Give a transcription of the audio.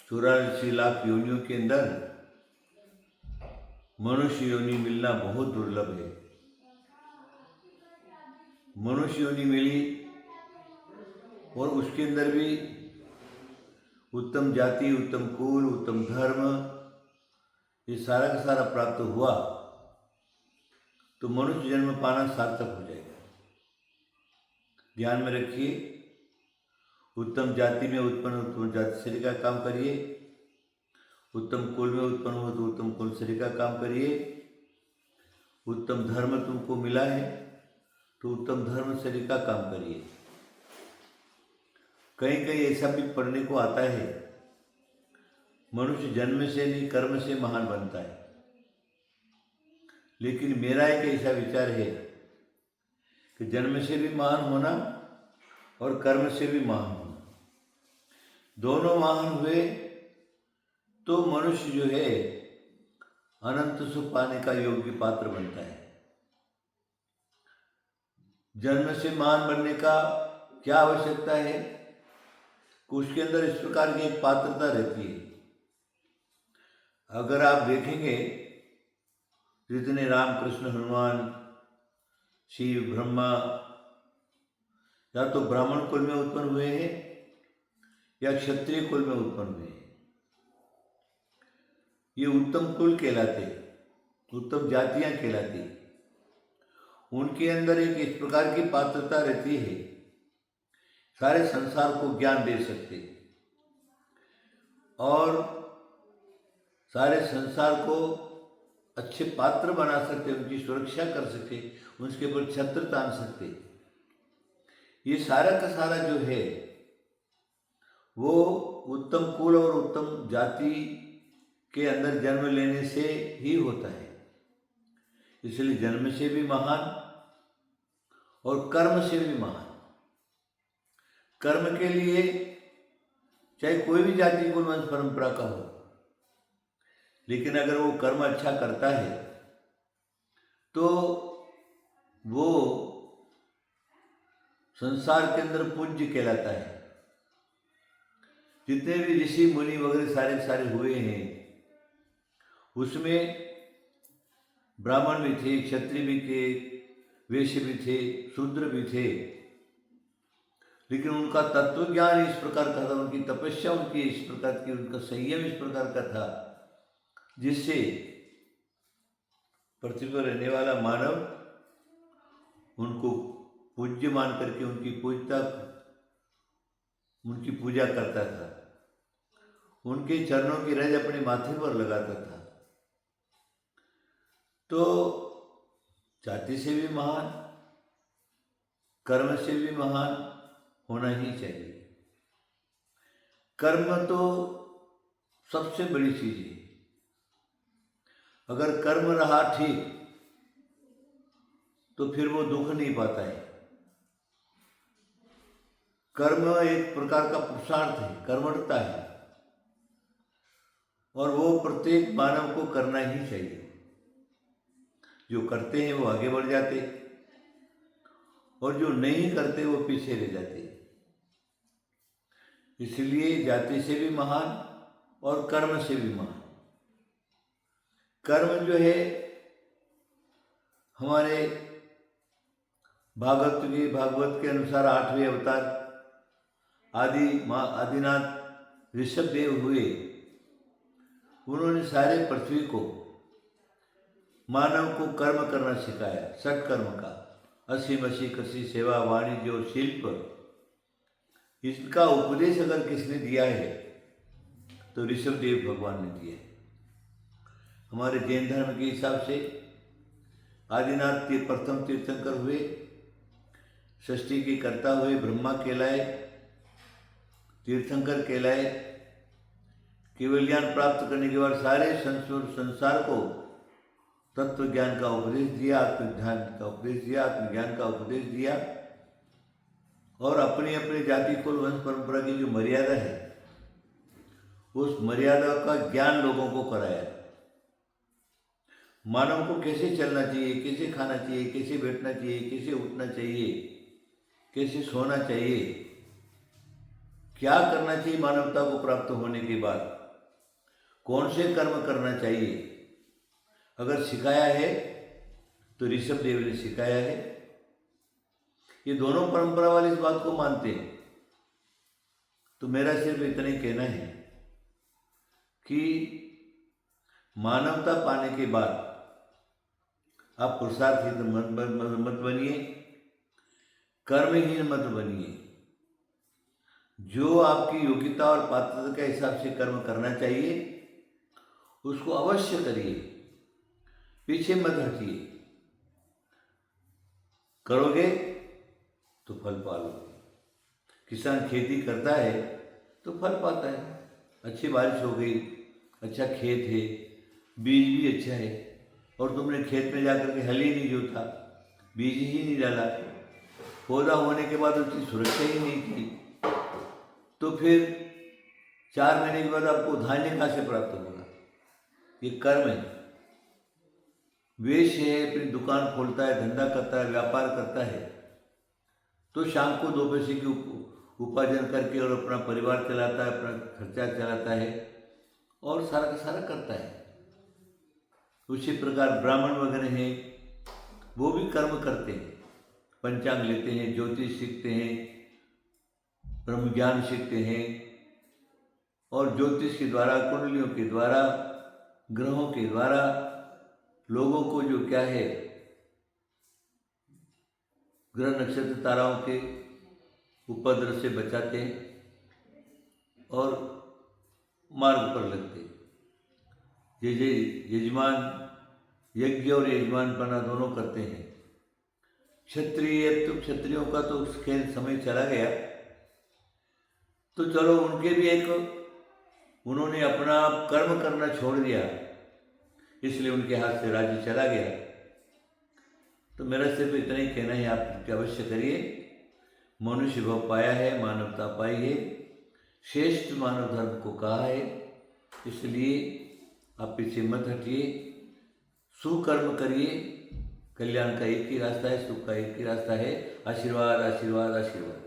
84 लाख योनियों के अंदर मनुष्य योनि मिलना बहुत दुर्लभ है। मनुष्य योनि मिली और उसके अंदर भी उत्तम जाति, उत्तम कुल, उत्तम धर्म, ये सारा का सारा प्राप्त हुआ तो मनुष्य जन्म पाना सार्थक हो जाएगा। ध्यान में रखिए, उत्तम जाति में उत्पन्न उत्तम जाति शरीर का काम करिए, उत्तम कुल में उत्पन्न हो तो उत्तम कुल शरीर का काम करिए, उत्तम धर्म तुमको मिला है तो उत्तम धर्म शरीर का काम करिए। कहीं कहीं ऐसा भी पढ़ने को आता है, मनुष्य जन्म से नहीं कर्म से महान बनता है। लेकिन मेरा एक ऐसा विचार है कि जन्म से भी महान होना और कर्म से भी महान होना, दोनों महान हुए तो मनुष्य जो है अनंत सुख पाने का योग्य पात्र बनता है। जन्म से महान बनने का क्या आवश्यकता है कि उसके अंदर इस प्रकार की एक पात्रता रहती है। अगर आप देखेंगे जितने राम कृष्ण हनुमान शिव ब्रह्मा या तो ब्राह्मण कुल में उत्पन्न हुए हैं या क्षत्रिय कुल में उत्पन्न हुए हैं, ये उत्तम कुल कहलाते, उत्तम जातियां कहलाती। उनके अंदर एक इस प्रकार की पात्रता रहती है, सारे संसार को ज्ञान दे सकते और सारे संसार को अच्छे पात्र बना सकते, उनकी सुरक्षा कर सकते, उसके ऊपर छत्र तान सकते। ये सारा का सारा जो है वो उत्तम कुल और उत्तम जाति के अंदर जन्म लेने से ही होता है। इसलिए जन्म से भी महान और कर्म से भी महान। कर्म के लिए चाहे कोई भी जाति कुल वंश परंपरा का हो, लेकिन अगर वो कर्म अच्छा करता है तो वो संसार के अंदर पूज्य कहलाता है। जितने भी ऋषि मुनि वगैरह सारे सारे हुए हैं उसमें ब्राह्मण भी थे, क्षत्रिय भी थे, वैश्य भी थे, शूद्र भी थे, लेकिन उनका तत्व ज्ञान इस प्रकार का था, उनकी तपस्या उनकी इस प्रकार की, उनका संयम इस प्रकार का था जिससे पृथ्वी पर रहने वाला मानव उनको पूज्य मान करके उनकी पूजा करता था, उनके चरणों की रज अपने माथे पर लगाता था। तो जाति से भी महान, कर्म से भी महान होना ही चाहिए। कर्म तो सबसे बड़ी चीज है। अगर कर्म रहा ठीक तो फिर वो दुख नहीं पाता है। कर्म एक प्रकार का पुरुषार्थ है, कर्मठता है और वो प्रत्येक मानव को करना ही चाहिए। जो करते हैं वो आगे बढ़ जाते और जो नहीं करते वो पीछे रह जाते। इसलिए जाति से भी महान और कर्म से भी महान। कर्म जो है हमारे भागवत के अनुसार 8वें अवतार आदिनाथ ऋषभ देव हुए। उन्होंने सारे पृथ्वी को, मानव को कर्म करना सिखाया, सठ कर्म का, असीम असी कृषि सेवा वाणिज्य और शिल्प। इसका उपदेश अगर किसने दिया है तो ऋषभ देव भगवान ने दिया है। हमारे जैन धर्म के हिसाब से आदिनाथ के प्रथम तीर्थंकर हुए, सृष्टि के कर्ता हुए, ब्रह्मा कहलाए, तीर्थंकर कहलाए। केवल ज्ञान प्राप्त करने के बाद सारे संसार को तत्व ज्ञान का उपदेश दिया, आत्मज्ञान का उपदेश दिया, आत्मज्ञान का उपदेश दिया और अपनी अपनी जाति कुल वंश परंपरा की जो मर्यादा है उस मर्यादा का ज्ञान लोगों को कराया। मानव को कैसे चलना चाहिए, कैसे खाना चाहिए, कैसे बैठना चाहिए, कैसे उठना चाहिए, कैसे सोना चाहिए, क्या करना चाहिए मानवता को प्राप्त होने के बाद, कौन से कर्म करना चाहिए, अगर सिखाया है तो ऋषभ देव ने सिखाया है। ये दोनों परंपरा वाले इस बात को मानते हैं। तो मेरा सिर्फ इतना ही कहना है कि मानवता पाने के बाद आप पुरुषार्थहीन मत बनिए, कर्महीन मत बनिए। जो आपकी योग्यता और पात्रता के हिसाब से कर्म करना चाहिए उसको अवश्य करिए, पीछे मत हटिए। करोगे तो फल पालोगे। किसान खेती करता है तो फल पाता है। अच्छी बारिश हो गई, अच्छा खेत है, बीज भी अच्छा है, और तुमने खेत में जाकर के हल ही नहीं जोता, बीज ही नहीं डाला, पौधा होने के बाद उसकी सुरक्षा ही नहीं की, तो फिर 4 महीने के बाद आपको धान्य कहाँ से प्राप्त होगा? ये कर्म है। वेश है, अपनी दुकान खोलता है, धंधा करता है, व्यापार करता है, तो शाम को 2 पैसे की उपार्जन करके और अपना परिवार चलाता है, अपना खर्चा चलाता है और सारा का सारा करता है। उसी प्रकार ब्राह्मण वगैरह हैं, वो भी कर्म करते हैं, पंचांग लेते हैं, ज्योतिष सीखते हैं, ब्रह्म ज्ञान सीखते हैं, और ज्योतिष के द्वारा, कुंडलियों के द्वारा, ग्रहों के द्वारा लोगों को जो क्या है, ग्रह नक्षत्र ताराओं के उपद्रव से बचाते हैं और मार्ग पर लगते हैं। यजमान यज्ञ और यजमानपना दोनों करते हैं। क्षत्रिय तो क्षत्रियों का तो खेल समय चला गया, तो चलो उनके भी उन्होंने अपना कर्म करना छोड़ दिया, इसलिए उनके हाथ से राज्य चला गया। तो मेरा सिर्फ इतना ही कहना है, आप अवश्य करिए। मनुष्य भाव पाया है, मानवता पाई है, श्रेष्ठ मानव धर्म को कहा है, इसलिए आप पीछे मत हटिए, सुकर्म करिए। कल्याण का एक ही रास्ता है, सुख का एक ही रास्ता है। आशीर्वाद आशीर्वाद आशीर्वाद।